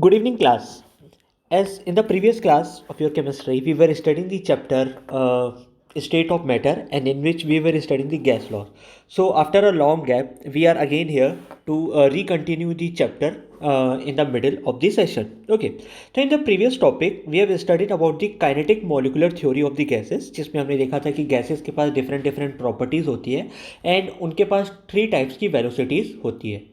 Good evening, class. As in the previous class of your chemistry, we were studying the chapter State of Matter, and in which we were studying the gas law. So, after a long gap, we are again here to recontinue the chapter in the middle of the session. Okay. So, in the previous topic, we have studied about the kinetic molecular theory of the gases, जिसमें हमने देखा था कि gases के पास different different properties होती है and उनके पास 3 types की velocities होती है.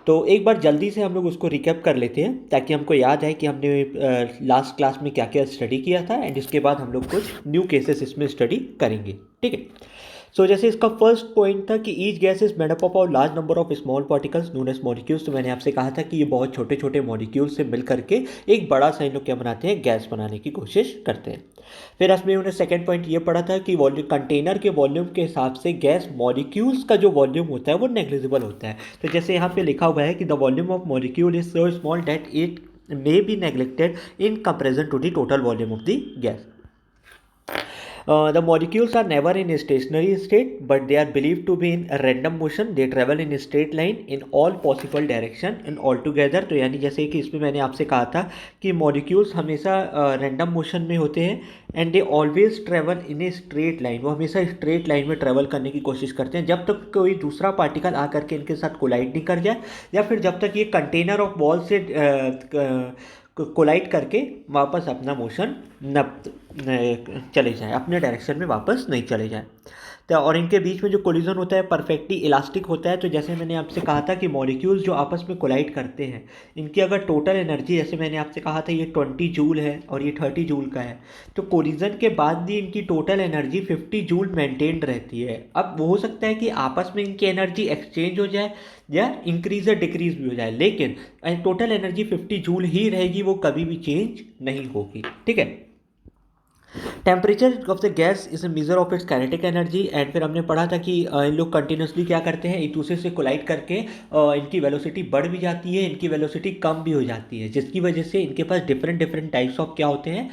तो एक बार जल्दी से हम लोग उसको रिकैप कर लेते हैं ताकि हमको याद आए कि हमने लास्ट क्लास में क्या क्या स्टडी किया था एंड इसके बाद हम लोग कुछ न्यू केसेस इसमें स्टडी करेंगे. ठीक है. सो जैसे इसका फर्स्ट पॉइंट था कि each gas is made up of large number of small particles known as molecules. तो मैंने आपसे कहा था कि ये बहुत छोटे छोटे मॉलिक्यूल्स से मिल करके एक बड़ा सा इन लोग क्या बनाते हैं, गैस बनाने की कोशिश करते हैं. फिर उसमें उन्होंने सेकंड पॉइंट ये पढ़ा था कि वॉल्यूम कंटेनर के वॉल्यूम के हिसाब से गैस मॉलिक्यूल्स का जो वॉल्यूम होता है वो नेग्लिजिबल होता है. तो जैसे यहाँ पे लिखा हुआ है कि the volume of molecule is so small that it may be neglected in comparison to the total volume of the gas. The molecules are never in a stationary state, but they are believed to be in a random motion. They travel in a straight line in all possible direction and all together. तो यानी जैसे कि इसमें मैंने आपसे कहा था कि molecules हमेशा random motion में होते हैं and they always travel in a straight line. वो हमेशा straight line में travel करने की कोशिश करते हैं जब तक कोई दूसरा पार्टिकल आकर के इनके साथ कोलाइड नहीं कर जाए, या फिर जब तक ये कंटेनर ऑफ बॉल से कोलाइड करके वापस अपना मोशन न चले जाए, अपने डायरेक्शन में वापस नहीं चले जाए. तो और इनके बीच में जो कोलिजन होता है परफेक्टली इलास्टिक होता है. तो जैसे मैंने आपसे कहा था कि मॉलिक्यूल्स जो आपस में कोलाइड करते हैं इनकी अगर टोटल एनर्जी, जैसे मैंने आपसे कहा था ये 20 जूल है और ये 30 जूल का है, तो कोलिजन के बाद भी इनकी टोटल एनर्जी 50 जूल मेंटेन्ड रहती है. अब वो हो सकता है कि आपस में इनकी एनर्जी एक्सचेंज हो जाए या इंक्रीज या डिक्रीज भी हो जाए, लेकिन टोटल एनर्जी 50 जूल ही रहेगी, वो कभी भी चेंज नहीं होगी. ठीक है. Temperature of the gas is a measure of its kinetic energy. And फिर हमने पढ़ा था कि इन लोग कंटिन्यूसली क्या करते हैं, एक दूसरे से कोलाइड करके इनकी वेलोसिटी बढ़ भी जाती है, इनकी वेलोसिटी कम भी हो जाती है, जिसकी वजह से इनके पास डिफरेंट डिफरेंट टाइप्स ऑफ क्या होते हैं,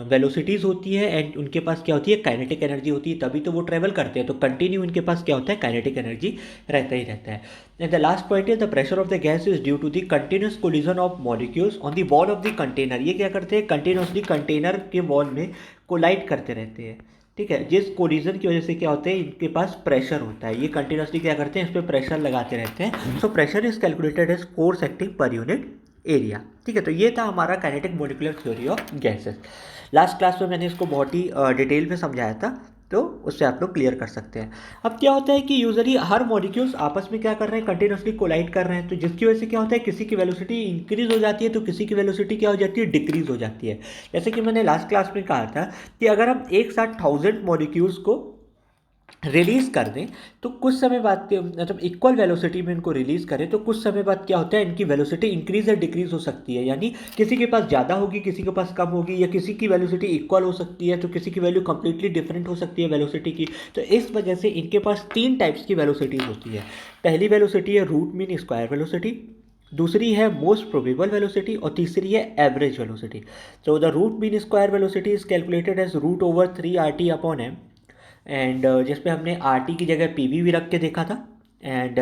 वेलोसिटीज़ होती है एंड उनके पास क्या होती है, काइनेटिक एनर्जी होती है. तभी तो वो ट्रेवल करते हैं. तो कंटिन्यू इनके पास क्या होता है, काइनेटिक एनर्जी रहता ही रहता है. And the last point is the pressure of the gas is due to the continuous collision of molecules on the wall of the container. ये क्या करते हैं, कंटिन्यूसली कंटेनर के वॉल में कोलाइड करते रहते हैं. ठीक है. जिस कोलिजन की वजह से क्या होता है, इनके पास प्रेशर होता है, ये कंटिन्यूसली क्या करते हैं, इस पर प्रेशर लगाते रहते हैं. So pressure is calculated as force acting per unit area. ठीक है. तो ये था हमारा kinetic molecular theory of gases. Last class में मैंने इसको बहुत ही डिटेल में समझाया था, तो उससे आप लोग क्लियर कर सकते हैं. अब क्या होता है कि यूजुअली हर मॉलिक्यूल्स आपस में क्या कर रहे हैं, कंटिन्यूसली कोलाइड कर रहे हैं. तो जिसकी वजह से क्या होता है, किसी की वेलोसिटी इंक्रीज हो जाती है तो किसी की वेलोसिटी क्या हो जाती है, डिक्रीज हो जाती है. जैसे कि मैंने लास्ट क्लास में कहा था कि अगर हम एक साथ 1000 मॉलिक्यूल्स को रिलीज़ कर दें तो कुछ समय बाद मतलब इक्वल वेलोसिटी में इनको रिलीज़ करें तो कुछ समय बाद क्या होता है, इनकी वेलोसिटी इंक्रीज या डिक्रीज हो सकती है. यानी किसी के पास ज़्यादा होगी, किसी के पास कम होगी, या किसी की वेलोसिटी इक्वल हो सकती है तो किसी की वैल्यू कंप्लीटली डिफरेंट हो सकती है वेलोसिटी की. तो इस वजह से इनके पास 3 टाइप्स की वेलोसिटीज़ होती है. पहली वेलोसिटी है रूट मीन स्क्वायर वेलोसिटी, दूसरी है मोस्ट प्रोबेबल वेलोसिटी, और तीसरी है एवरेज वेलोसिटी. तो the root mean square velocity is calculated as root over 3 RT upon M. And जिसमें हमने आर टी की जगह पी वी भी रख के देखा था. एंड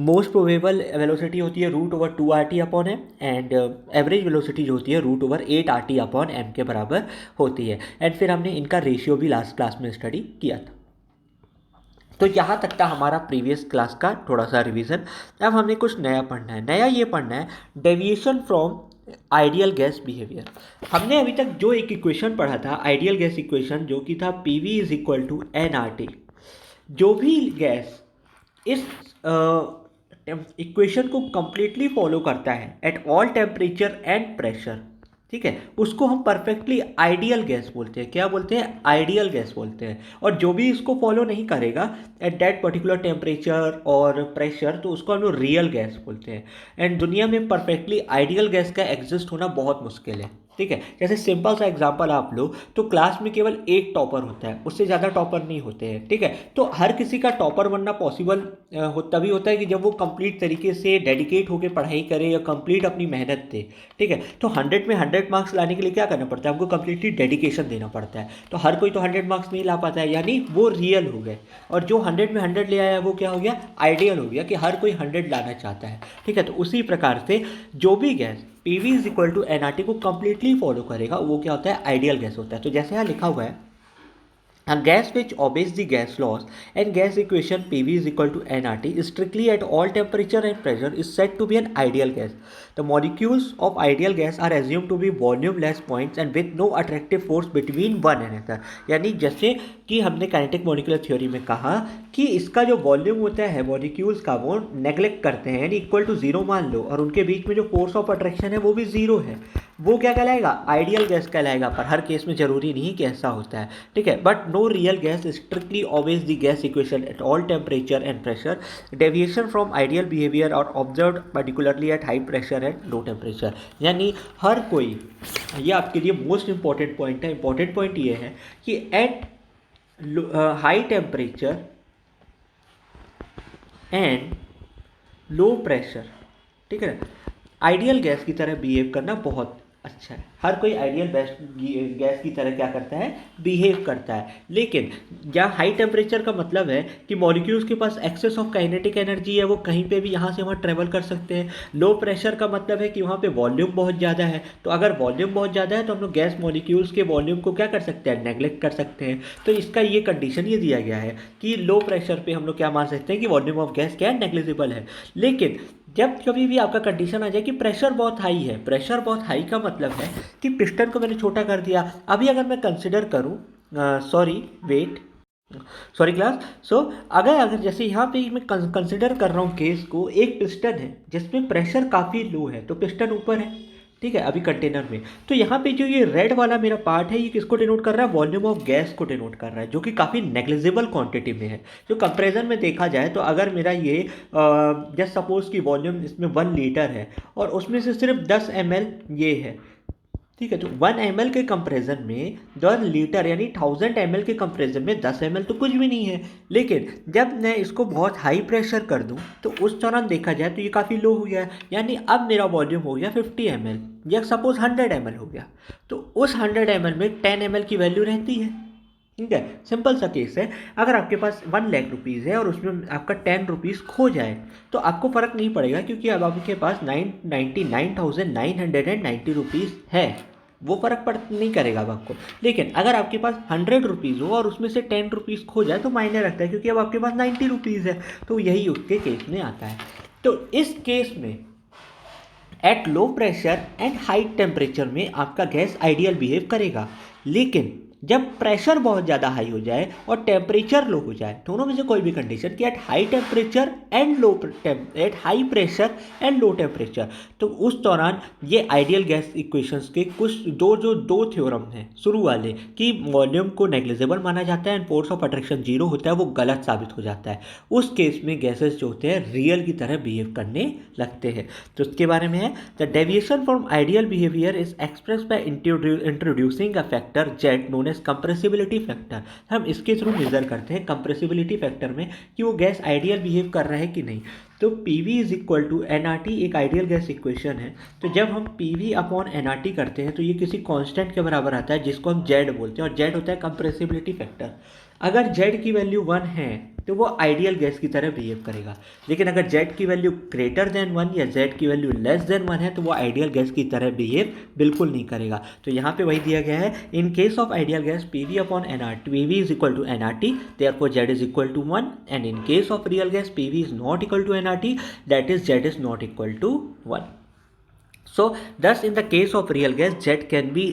मोस्ट प्रोबेबल वेलोसिटी होती है root over 2 RT upon M. And average velocity जो होती है root over 8 RT upon M के बराबर होती है. एंड फिर हमने इनका रेशियो भी लास्ट क्लास में स्टडी किया था. तो यहाँ तक था हमारा प्रीवियस क्लास का थोड़ा सा रिवीजन. अब हमें कुछ नया पढ़ना है. नया ये पढ़ना है deviation from ideal gas behaviour. हमने अभी तक जो एक इक्वेशन पढ़ा था, आइडियल गैस इक्वेशन, जो कि था P V is equal to N R T. जो भी गैस इस इक्वेशन को कंप्लीटली फॉलो करता है at all temperature and pressure, ठीक है, उसको हम परफेक्टली आइडियल गैस बोलते हैं. क्या बोलते हैं, आइडियल गैस बोलते हैं. और जो भी इसको फॉलो नहीं करेगा एट दैट पर्टिकुलर टेम्परेचर और प्रेशर, तो उसको हम लोग रियल गैस बोलते हैं. एंड दुनिया में परफेक्टली आइडियल गैस का एग्जिस्ट होना बहुत मुश्किल है. ठीक है। जैसे सिंपल सा एग्जांपल आप लो तो क्लास में केवल एक टॉपर होता है, उससे ज़्यादा टॉपर नहीं होते हैं, ठीक है। तो हर किसी का टॉपर बनना पॉसिबल तभी होता है कि जब वो कंप्लीट तरीके से डेडिकेट होकर पढ़ाई करे या कंप्लीट अपनी मेहनत दे, ठीक है। तो 100 में 100 मार्क्स लाने के लिए क्या करना पड़ता है, हमको कंप्लीटली डेडिकेशन देना पड़ता है। तो हर कोई तो 100 मार्क्स नहीं ला पाता है, यानी वो रियल हो गए। और जो 100 में 100 ले आया वो क्या हो गया, आइडियल हो गया, कि हर कोई 100 लाना चाहता है, ठीक है। तो उसी प्रकार से जो भी gas PV is equal to NRT को कंप्लीटली फॉलो करेगा वो क्या होता है, आइडियल गैस होता है। तो जैसे यहाँ लिखा हुआ है, a gas which obeys the gas laws and gas equation PV is equal to nRT strictly at all temperature and pressure is said to be an ideal gas. The molecules of ideal gas are assumed to be volumeless points and with no attractive force between one another. यानी जैसे कि हमने kinetic molecular theory में कहा कि इसका जो volume होता है मॉलिक्यूल्स का वो नेग्लेक्ट करते हैं, यानी इक्वल टू जीरो मान लो, और उनके बीच में जो फोर्स ऑफ अट्रैक्शन है वो भी जीरो है, वो क्या कहलाएगा, आइडियल गैस कहलाएगा। पर हर केस में जरूरी नहीं कि ऐसा होता है, ठीक है। But no real gas strictly obeys the gas equation at all temperature and pressure. Deviation from ideal behavior are observed particularly at high pressure and low temperature. यानी हर कोई, ये आपके लिए मोस्ट इंपॉर्टेंट पॉइंट है, इंपॉर्टेंट पॉइंट ये है कि eight high temperature and low pressure, ठीक है, आइडियल गैस की तरह बिहेव करना बहुत अच्छा है। हर कोई आइडियल गैस की तरह क्या करता है, बिहेव करता है। लेकिन जहाँ हाई टेम्परेचर का मतलब है कि मॉलिक्यूल्स के पास एक्सेस ऑफ काइनेटिक एनर्जी है, वो कहीं पे भी यहाँ से वहाँ ट्रेवल कर सकते हैं। लो प्रेशर का मतलब है कि वहाँ पे वॉल्यूम बहुत ज़्यादा है। तो अगर वॉल्यूम बहुत ज़्यादा है तो हम लोग गैस मॉलिक्यूल्स के वॉल्यूम को क्या कर सकते हैं, नेग्लेक्ट कर सकते हैं। तो इसका ये कंडीशन ये दिया गया है कि लो प्रेशर पर हम लोग क्या मान सकते हैं कि वॉल्यूम ऑफ गैस क्या है, नेग्लिजिबल है। लेकिन जब कभी भी आपका कंडीशन आ जाए कि प्रेशर बहुत हाई है, प्रेशर बहुत हाई का मतलब है कि पिस्टन को मैंने छोटा कर दिया। अभी अगर मैं कंसिडर करूं, सॉरी क्लास, अगर जैसे यहाँ पे मैं कंसिडर कर रहा हूँ केस को, एक पिस्टन है जिसमें प्रेशर काफ़ी लो है, तो पिस्टन ऊपर है, ठीक है, अभी कंटेनर में। तो यहाँ पे जो ये रेड वाला मेरा पार्ट है ये किसको डिनोट कर रहा है, वॉल्यूम ऑफ गैस को डिनोट कर रहा है, जो कि काफ़ी नेग्लिजिबल क्वांटिटी में है। जो कंपेरिजन में देखा जाए तो अगर मेरा ये जस्ट सपोज की वॉल्यूम इसमें 1 लीटर है और उसमें से सिर्फ 10 ml ये है, ठीक है। तो 1 ml के कंपेरिजन में 10 लीटर यानी 1000 ml के कंपेरिजन में 10 ml तो कुछ भी नहीं है। लेकिन जब मैं इसको बहुत हाई प्रेशर कर दूं तो उस दौरान देखा जाए तो ये काफ़ी लो हो गया है, यानी अब मेरा वॉल्यूम हो गया 50 ml या सपोज 100 ml हो गया। तो उस 100 ml में 10 ml की वैल्यू रहती है, ठीक है। सिंपल सा केस है, अगर आपके पास 1 लाख रुपीज़ है और उसमें आपका 10 रुपीज़ खो जाए तो आपको फ़र्क नहीं पड़ेगा, क्योंकि अब आपके पास 99,990 रुपीज़ है, वो फ़र्क पड़ नहीं करेगा अब आपको। लेकिन अगर आपके पास 100 रुपीज़ हो और उसमें से 10 रुपीज़ खो जाए तो मायने रखता है, क्योंकि अब आपके पास 90 रुपीज़ है। तो यही उसके केस में आता है। तो इस केस में at low pressure and high temperature में आपका गैस आइडियल बिहेव करेगा। लेकिन जब प्रेशर बहुत ज़्यादा हाई हो जाए और टेम्परेचर लो हो जाए, दोनों में से कोई भी कंडीशन कि eight high temperature and at high pressure and low temperature, तो उस दौरान ये आइडियल गैस इक्वेशंस के कुछ दो थ्योरम हैं शुरू वाले, कि वॉल्यूम को नेग्लिजिबल माना जाता है and force of attraction zero होता है, वो गलत साबित हो जाता है। उस केस में गैसेस जो होते हैं रियल की तरह बिहेव करने लगते हैं। तो उसके बारे में है, the deviation from ideal behaviour is express by introducing a factor Z known compressibility factor. हम इसके थ्रू मेजर करते हैं कंप्रेसिबिलिटी फैक्टर में कि वो गैस आइडियल बिहेव कर रहा है कि नहीं। तो PV is equal to NRT एक आइडियल गैस इक्वेशन है। तो जब हम PV अपॉन NRT करते हैं तो ये किसी कांस्टेंट के बराबर आता है जिसको हम Z बोलते हैं, और Z होता है कंप्रेसिबिलिटी फैक्टर। अगर Z की वैल्यू 1 है तो वो आइडियल गैस की तरह बिहेव करेगा। लेकिन अगर Z की वैल्यू ग्रेटर देन 1 या Z की वैल्यू लेस देन 1 है तो वो आइडियल गैस की तरह बिहेव बिल्कुल नहीं करेगा। तो यहाँ पे वही दिया गया है, in case of ideal gas PV upon NRT, PV is equal to NRT, therefore Z is equal to 1, and in case of real gas PV is not equal to NRT, that is Z is not equal to 1. So thus in the case of real gas Z can be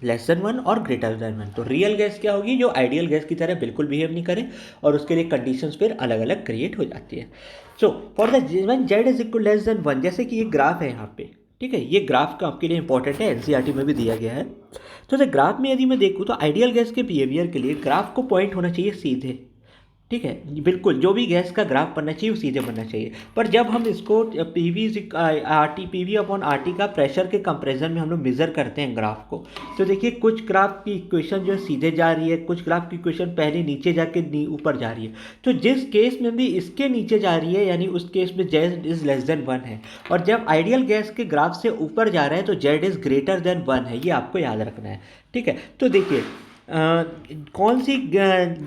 less than 1 और greater than 1। तो real gas क्या होगी, जो ideal gas की तरह बिल्कुल behave नहीं करे, और उसके लिए कंडीशंस फिर अलग अलग क्रिएट हो जाती है। So for the one Z is equal less than 1, जैसे कि ये ग्राफ है यहाँ पे, ठीक है, ये ग्राफ का आपके लिए इंपॉर्टेंट है, NCERT में भी दिया गया है। तो ग्राफ में यदि मैं देखूँ तो आइडियल गैस के बिहेवियर के लिए ग्राफ को पॉइंट होना चाहिए सीधे, ठीक है, बिल्कुल जो भी गैस का ग्राफ बनना चाहिए वो सीधे बनना चाहिए। पर जब हम इसको P V upon R T का प्रेशर के कंपेरिजन में हम लोग मेज़र करते हैं ग्राफ को, तो देखिए कुछ ग्राफ की इक्वेशन जो है सीधे जा रही है, कुछ ग्राफ की इक्वेशन पहले नीचे जाके ऊपर जा रही है। तो जिस केस में भी इसके नीचे जा रही है यानी उस केस में जेड इज़ लेस देन 1 है, और जब आइडियल गैस के ग्राफ से ऊपर जा रहा है तो जेड इज़ ग्रेटर देन 1 है। ये आपको याद रखना है। ठीक है, तो देखिए कौन सी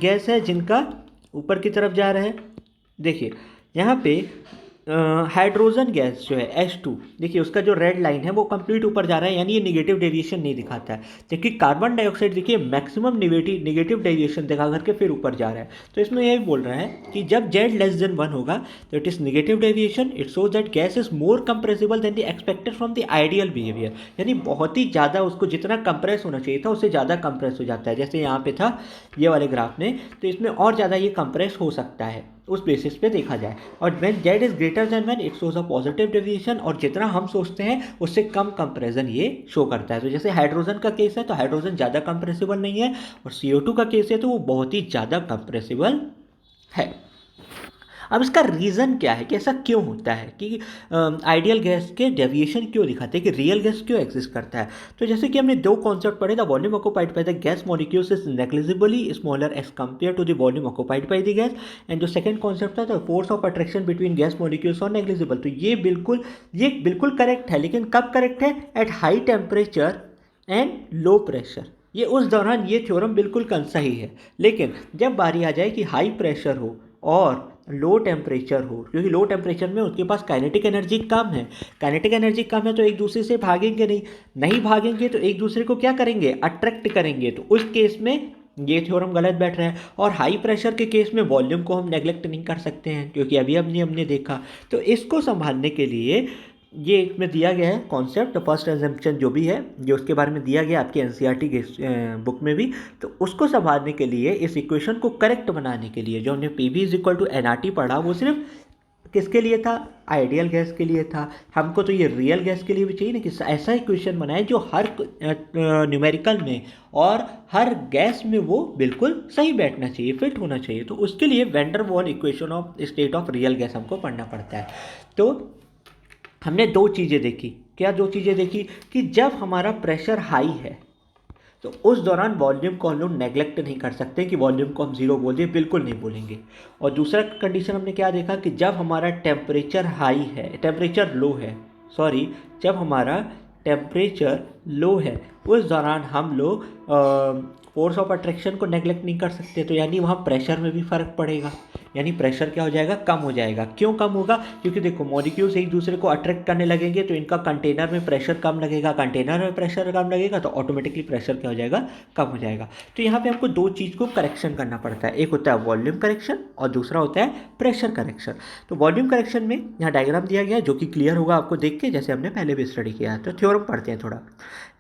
गैस है जिनका ऊपर की तरफ जा रहा है। देखिए यहाँ पे हाइड्रोजन गैस जो है H2, देखिए उसका जो रेड लाइन है वो कंप्लीट ऊपर जा रहा है, यानी ये निगेटिव डेविएशन नहीं दिखाता है। जबकि कार्बन डाइऑक्साइड देखिए मैक्सिमम निगेटिव डेविएशन दिखा करके फिर ऊपर जा रहा है। तो इसमें यही बोल रहा है कि जब Z लेस देन 1 होगा तो it is negative deviation, it shows that gas is more compressible than the expected from the ideal behaviour. यानी बहुत ही ज़्यादा उसको जितना कंप्रेस होना चाहिए था उससे ज़्यादा कंप्रेस हो जाता है। जैसे यहाँ पे था ये वाले ग्राफ में, तो इसमें और ज़्यादा ये कंप्रेस हो सकता है उस बेसिस पे देखा जाए। और when Z is greater than when it shows a positive deviation, और जितना हम सोचते हैं उससे कम कंप्रेशन ये शो करता है। तो जैसे हाइड्रोजन का केस है तो हाइड्रोजन ज़्यादा कंप्रेसिबल नहीं है, और CO2 का केस है तो वो बहुत ही ज़्यादा कंप्रेसिबल है। अब इसका रीज़न क्या है कि ऐसा क्यों होता है कि आइडियल गैस के डेविएशन क्यों दिखाते हैं, कि रियल गैस क्यों एग्जिस्ट करता है। तो जैसे कि हमने दो कॉन्सेप्ट पढ़े, the volume occupied by the gas molecules is negligibly smaller as compare to the volume occupied by the gas, and जो सेकंड कॉन्सेप्ट था the force of attraction between gas molecules और नेग्लिजिबल। तो ये बिल्कुल correct है, लेकिन कब correct है? At high temperature and low pressure. ये उस दौरान ये थ्योरम बिल्कुल सही है। लेकिन जब बारी आ जाए कि हाई प्रेशर हो और लो टेम्परेचर हो, क्योंकि लो टेम्परेचर में उसके पास काइनेटिक एनर्जी कम है, काइनेटिक एनर्जी कम है तो एक दूसरे से भागेंगे नहीं भागेंगे तो एक दूसरे को क्या करेंगे? अट्रैक्ट करेंगे। तो उस केस में ये थ्योरम गलत बैठ रहा है। और हाई प्रेशर के केस में वॉल्यूम को हम नेग्लेक्ट नहीं कर सकते हैं, क्योंकि अभी हमने देखा। तो इसको संभालने के लिए ये इसमें दिया गया है कॉन्सेप्ट, फर्स्ट एजम्पशन जो भी है, जो उसके बारे में दिया गया आपके एनसीईआरटी बुक में भी। तो उसको संभालने के लिए, इस इक्वेशन को करेक्ट बनाने के लिए, जो हमने P V is equal to NRT पढ़ा, वो सिर्फ किसके लिए था? आइडियल गैस के लिए था। हमको तो ये रियल गैस के लिए भी चाहिए ना, कि ऐसा इक्वेशन बनाए जो हर न्यूमेरिकल में और हर गैस में वो बिल्कुल सही बैठना चाहिए, फिट होना चाहिए। तो उसके लिए वैन डर वाल equation of state of real gas हमको पढ़ना पड़ता है। तो हमने दो चीज़ें देखी। क्या दो चीज़ें देखी? कि जब हमारा प्रेशर हाई है तो उस दौरान वॉल्यूम को हम लोग नेग्लेक्ट नहीं कर सकते कि वॉल्यूम को हम जीरो बोल दें, बिल्कुल नहीं बोलेंगे। और दूसरा कंडीशन हमने क्या देखा कि जब हमारा टेम्परेचर लो है, सॉरी, जब हमारा टेम्परेचर लो है उस दौरान हम लोग फोर्स ऑफ अट्रैक्शन को नेग्लेक्ट नहीं कर सकते। तो यानी वहाँ प्रेशर में भी फ़र्क पड़ेगा, यानी प्रेशर क्या हो जाएगा? कम हो जाएगा। क्यों कम होगा? क्योंकि देखो मॉलिक्यूल्स एक दूसरे को अट्रैक्ट करने लगेंगे तो इनका कंटेनर में प्रेशर कम लगेगा, कंटेनर में प्रेशर कम लगेगा तो ऑटोमेटिकली प्रेशर क्या हो जाएगा? कम हो जाएगा। तो यहाँ पे हमको दो चीज़ को करेक्शन करना पड़ता है, एक होता है वॉल्यूम करेक्शन और दूसरा होता है प्रेशर करेक्शन। तो वॉल्यूम करेक्शन में यहाँ डायग्राम दिया गया है जो कि क्लियर होगा आपको देख के, जैसे हमने पहले भी स्टडी किया है। तो थ्योरम पढ़ते हैं थोड़ा।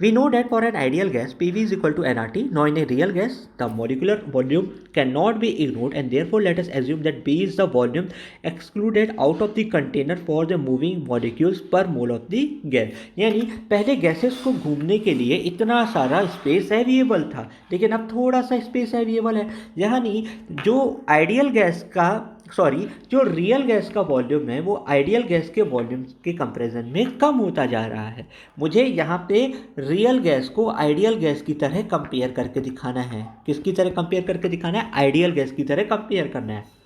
We know that for an ideal gas, PV is equal to nRT. Now, in a real gas, the molecular volume cannot be ignored, and therefore, let us assume that B is the volume excluded out of the container for the moving molecules per mole of the gas. यानी पहले gases को घूमने के लिए इतना सारा space available था, लेकिन अब थोड़ा सा स्पेस अवेलेबल है। यानी जो आइडियल गैस का जो रियल गैस का वॉल्यूम है वो आइडियल गैस के वॉल्यूम के कंपैरिजन में कम होता जा रहा है। मुझे यहाँ पे रियल गैस को आइडियल गैस की तरह कंपेयर करके दिखाना है। किसकी तरह कंपेयर करके दिखाना है? आइडियल गैस की तरह कंपेयर करना है।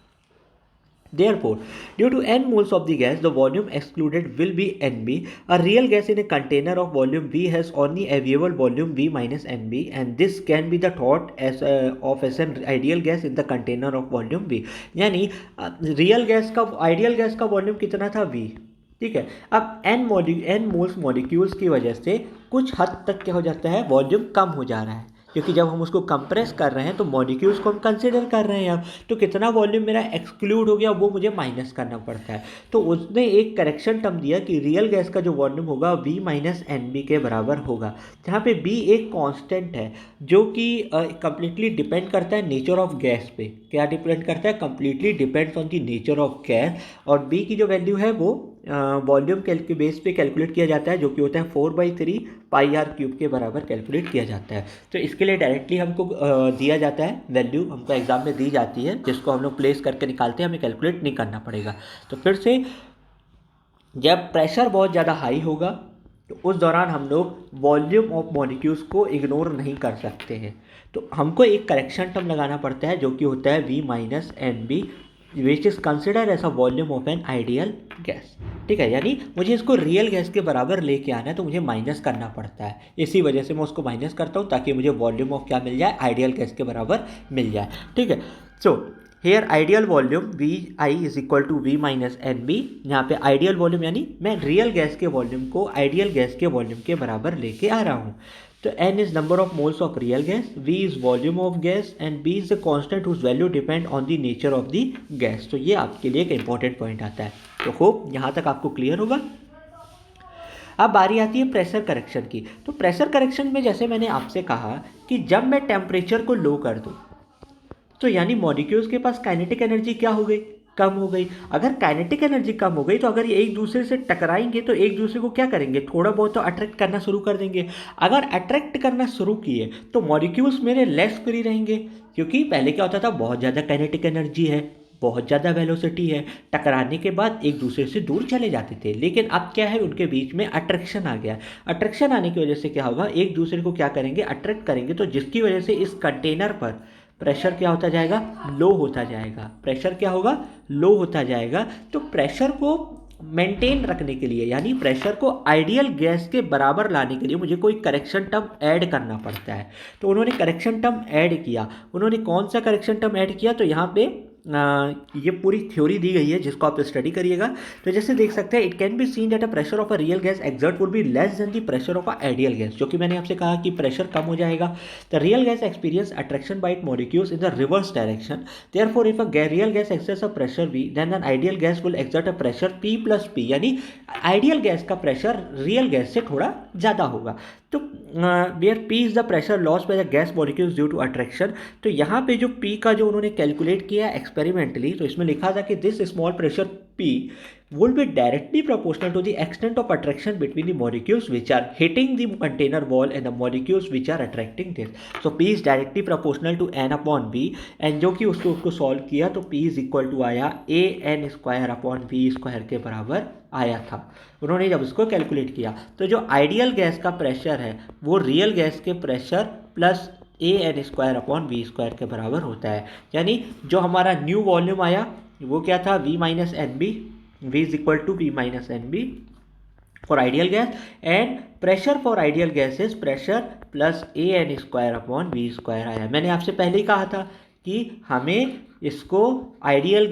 Therefore, due to n moles of the gas, the volume excluded will be Nb. A real gas in a container of volume V has only available volume V minus Nb, and this can be the thought as an ideal gas in the container of volume V. यानी real gas का ideal gas का volume कितना था? V। ठीक है, अब n moles molecules की वजह से कुछ हद तक क्या हो जाता है? वॉल्यूम कम हो जा रहा है, क्योंकि जब हम उसको कंप्रेस कर रहे हैं तो मॉलिक्यूल्स को हम कंसिडर कर रहे हैं। अब तो कितना वॉल्यूम मेरा एक्सक्लूड हो गया वो मुझे माइनस करना पड़ता है। तो उसने एक करेक्शन टर्म दिया कि रियल गैस का जो वॉल्यूम होगा V माइनस NB के बराबर होगा, जहाँ पे B एक कांस्टेंट है जो कि कंप्लीटली डिपेंड करता है नेचर ऑफ गैस पे। क्या डिपेंड करता है? Completely depends on the nature of gas. और B की जो वैल्यू है वो वॉल्यूम के बेस पे कैलकुलेट किया जाता है, जो कि होता है 4/3 पाई आर क्यूब के बराबर कैलकुलेट किया जाता है। तो इसके लिए डायरेक्टली हमको दिया जाता है, वैल्यू हमको एग्जाम में दी जाती है, जिसको हम लोग प्लेस करके निकालते हैं, हमें कैलकुलेट नहीं करना पड़ेगा। तो फिर से, जब प्रेशर बहुत ज़्यादा हाई होगा तो उस दौरान हम लोग वॉल्यूम ऑफ मॉलिक्यूल्स को इग्नोर नहीं कर सकते हैं। तो हमको एक करेक्शन टर्म लगाना पड़ता है, जो कि होता है V minus N B, which is consider as a volume of an ideal gas. ठीक है, यानी मुझे इसको रियल गैस के बराबर लेके आना है, तो मुझे माइनस करना पड़ता है। इसी वजह से मैं उसको माइनस करता हूँ, ताकि मुझे वॉल्यूम ऑफ क्या मिल जाए, आइडियल गैस के बराबर मिल जाए। ठीक है, so here ideal volume V I is equal to V minus N B. यहाँ पे आइडियल वॉल्यूम यानी मैं रियल गैस के वॉल्यूम को आइडियल गैस के वॉल्यूम के बराबर लेके आ रहा हूँ। तो n is number of moles of real gas, v is volume of gas and b is the constant whose value depend on the nature of the gas. तो ये आपके लिए एक इंपॉर्टेंट पॉइंट आता है। तो होप यहाँ तक आपको क्लियर होगा। अब बारी आती है प्रेशर करेक्शन की। तो प्रेशर करेक्शन में जैसे मैंने आपसे कहा कि जब मैं टेम्परेचर को लो कर दूँ, तो यानी मॉलिक्यूल्स के पास काइनेटिक एनर्जी क्या हो गई, कम हो गई। अगर काइनेटिक एनर्जी कम हो गई, तो अगर ये एक दूसरे से टकराएंगे तो एक दूसरे को क्या करेंगे, थोड़ा बहुत तो अट्रैक्ट करना शुरू कर देंगे। अगर अट्रैक्ट करना शुरू किए तो मॉलिक्यूल्स मेरे लेस फ्री रहेंगे, क्योंकि पहले क्या होता था, बहुत ज़्यादा काइनेटिक एनर्जी है, बहुत ज़्यादा वेलोसिटी है, टकराने के बाद एक दूसरे से दूर चले जाते थे। लेकिन अब क्या है, उनके बीच में अट्रैक्शन आ गया। अट्रैक्शन आने की वजह से क्या होगा, एक दूसरे को क्या करेंगे, अट्रैक्ट करेंगे। तो जिसकी वजह से इस कंटेनर पर प्रेशर क्या होता जाएगा, लो होता जाएगा। प्रेशर क्या होगा, लो होता जाएगा। तो प्रेशर को मेंटेन रखने के लिए, यानी प्रेशर को आइडियल गैस के बराबर लाने के लिए मुझे कोई करेक्शन टर्म ऐड करना पड़ता है। तो उन्होंने करेक्शन टर्म ऐड किया। उन्होंने कौन सा करेक्शन टर्म ऐड किया, तो यहाँ पे ये पूरी थ्योरी दी गई है, जिसको आप स्टडी करिएगा। तो जैसे देख सकते हैं, it can be seen that a pressure of a real gas exert would be less than the pressure of a ideal gas. जो कि मैंने आपसे कहा कि प्रेशर कम हो जाएगा। The real gas experience attraction by it molecules in the reverse direction. Therefore if a real gas exerts a pressure V, then an ideal gas will exert a pressure P plus P, यानी ideal gas का pressure real gas से थोड़ा ज़्यादा होगा। तो where P is the pressure loss by the gas molecules due to attraction. तो यहाँ पे जो P का जो उन्होंने कैलकुलेट किया एक्सपेरिमेंटली, तो इसमें लिखा था कि this small pressure P would be directly proportional to the extent of attraction between the molecules which are hitting the container wall and the molecules which are attracting this. So P is directly proportional to n upon V, and जो कि उसको solve किया तो P is equal to आया a n square upon V square के बराबर आया था। उन्होंने जब इसको कैलकुलेट किया, तो जो आइडियल गैस का प्रेशर है वो रियल गैस के pressure plus A N square upon V square के बराबर होता है। यानी जो हमारा न्यू वॉल्यूम आया वो क्या था, V minus N b, V is equal to V minus NB for ideal gas, and pressure for ideal gas is pressure plus AN square upon V square आया। मैंने आपसे पहले ही कहा था कि हमें इसको रियल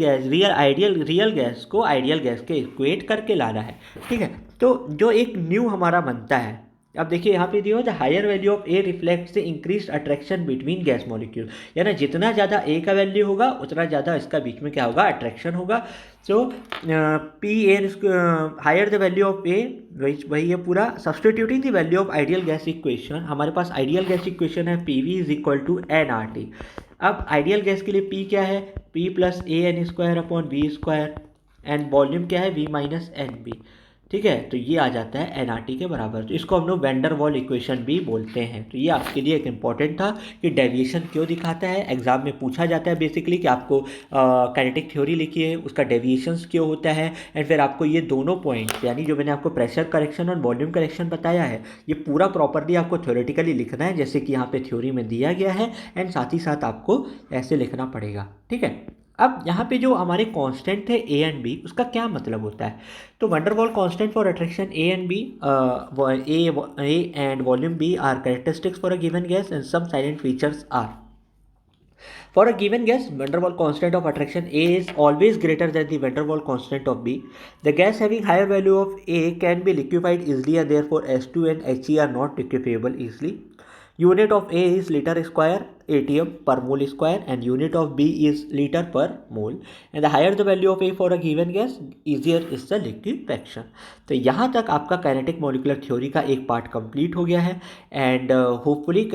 गैस को आइडियल गैस के इक्वेट करके लाना है। ठीक है, तो जो एक न्यू हमारा बनता है, अब देखिए यहाँ पे दिया the higher value of a reflects the increase attraction between gas molecule. यानी जितना ज़्यादा ए का वैल्यू होगा उतना ज़्यादा इसका बीच में क्या होगा, अट्रैक्शन होगा। So P N higher the value of A, वही है पूरा। Substituting the value of ideal gas equation, हमारे पास आइडियल गैस इक्वेशन है P V is equal to N R T. अब आइडियल गैस के लिए पी क्या है, P plus A N square upon V square, and volume क्या है, वी माइनस एन बी। ठीक है, तो ये आ जाता है एनआरटी के बराबर। तो इसको हम लोग वैंडर वॉल इक्वेशन भी बोलते हैं। तो ये आपके लिए एक इंपॉर्टेंट था कि डेविएशन क्यों दिखाता है। एग्जाम में पूछा जाता है बेसिकली कि आपको काइनेटिक थ्योरी लिखिए, उसका डेविएशंस क्यों होता है, एंड फिर आपको ये दोनों पॉइंट्स, यानी जो मैंने आपको प्रेशर करेक्शन और वॉल्यूम करेक्शन बताया है, ये पूरा प्रॉपरली आपको थ्योरेटिकली लिखना है, जैसे कि यहाँ पे थ्योरी में दिया गया है, एंड साथ ही साथ आपको ऐसे लिखना पड़ेगा। ठीक है, अब यहाँ पे जो हमारे कांस्टेंट थे ए एंड बी, उसका क्या मतलब होता है। तो van der Waals constant for attraction a and b, a and volume b are characteristics for a given gas, and some silent features are. For a given gas, van der Waals constant of attraction A is always greater than the van der Waals constant of B. The gas having higher value of A can be liquefied easily, and therefore H2 and He are not liquefiable easily. Unit of A is liter square atm per mole square, and unit of B is liter per mole. And the higher the value of A for a given gas, easier is the liquefaction. तो यहाँ तक आपका kinetic molecular theory का एक part complete हो गया है, and hopefully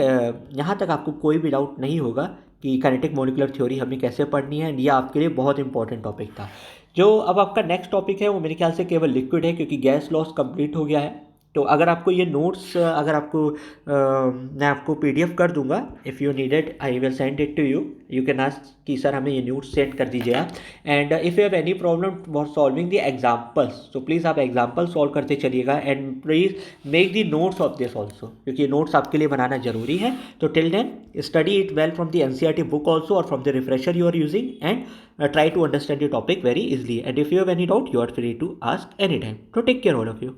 यहाँ तक आपको कोई भी डाउट नहीं होगा कि काइनेटिक मॉलिक्यूलर थ्योरी हमें कैसे पढ़नी है, एंड ये आपके लिए बहुत इंपॉर्टेंट टॉपिक था। जो अब आपका नेक्स्ट टॉपिक है वो मेरे ख्याल से केवल लिक्विड है, क्योंकि गैस लॉस कंप्लीट हो गया है। तो अगर आपको ये नोट्स, अगर आपको मैं आपको पीडीएफ कर दूंगा, if you needed I will send it to you, you can ask कि सर हमें ये नोट्स सेंड कर दीजिए आप। And if you have any problem for solving the examples, तो प्लीज़ आप एग्जाम्पल सॉल्व करते चलिएगा, and please make the notes of this also, क्योंकि ये नोट्स आपके लिए बनाना जरूरी है। तो till then study it well from the NCERT book also और from the refresher you are using, and try to understand the topic very easily. And if you have any doubt, you are free to ask anytime. So take care all of you.